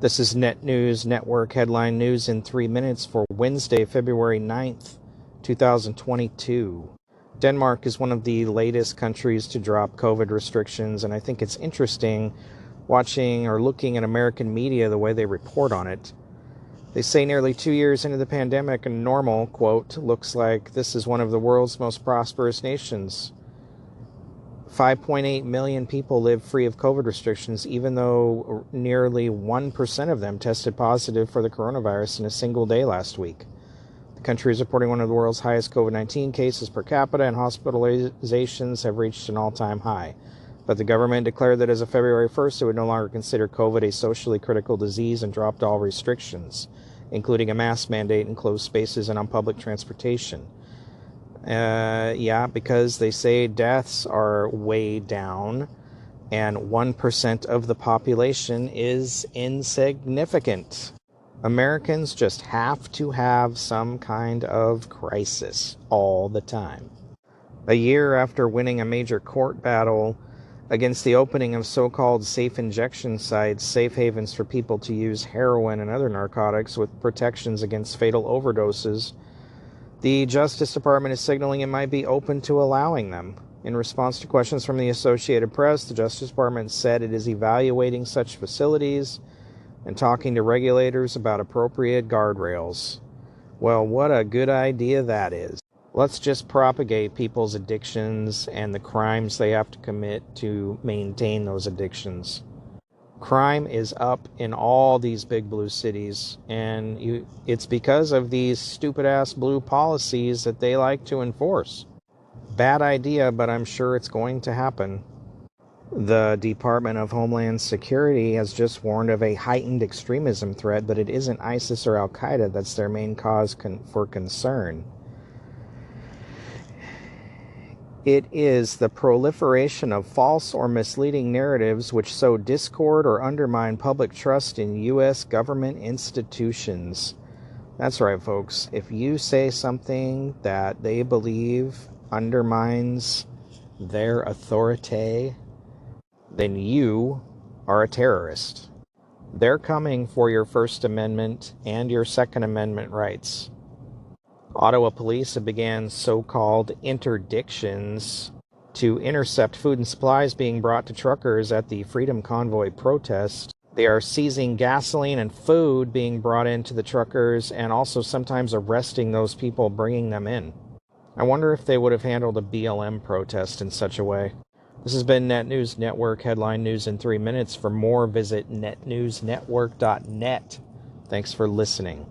This is Net News Network headline news in 3 minutes for Wednesday, February 9th, 2022. Denmark is one of the latest countries to drop COVID restrictions, and I think it's interesting watching or looking at American media the way they report on it. They say nearly 2 years into the pandemic, a normal, quote, looks like this is one of the world's most prosperous nations. 5.8 million people live free of COVID restrictions, even though nearly 1% of them tested positive for the coronavirus in a single day last week. The country is reporting one of the world's highest COVID-19 cases per capita, and hospitalizations have reached an all-time high. But the government declared that as of February 1st, it would no longer consider COVID a socially critical disease and dropped all restrictions, including a mask mandate in closed spaces and on public transportation. Because they say deaths are way down and 1% of the population is insignificant. Americans just have to have some kind of crisis all the time. A year after winning a major court battle against the opening of so-called safe injection sites, safe havens for people to use heroin and other narcotics with protections against fatal overdoses, the Justice Department is signaling it might be open to allowing them. In response to questions from the Associated Press, the Justice Department said it is evaluating such facilities and talking to regulators about appropriate guardrails. Well, what a good idea that is. Let's just propagate people's addictions and the crimes they have to commit to maintain those addictions. Crime is up in all these big blue cities, and it's because of these stupid-ass blue policies that they like to enforce. Bad idea, but I'm sure it's going to happen. The Department of Homeland Security has just warned of a heightened extremism threat, but it isn't ISIS or Al-Qaeda that's their main cause for concern. It is the proliferation of false or misleading narratives which sow discord or undermine public trust in U.S. government institutions. That's right, folks. If you say something that they believe undermines their authority, then you are a terrorist. They're coming for your First Amendment and your Second Amendment rights. Ottowa Police have began so-called interdictions to intercept food and supplies being brought to truckers at the Freedom Convoy protest. They are seizing gasoline and food being brought into the truckers and also sometimes arresting those people bringing them in. I wonder if they would have handled a BLM protest in such a way. This has been Net News Network headline news in 3 minutes. For more, visit netnewsnetwork.net. Thanks for listening.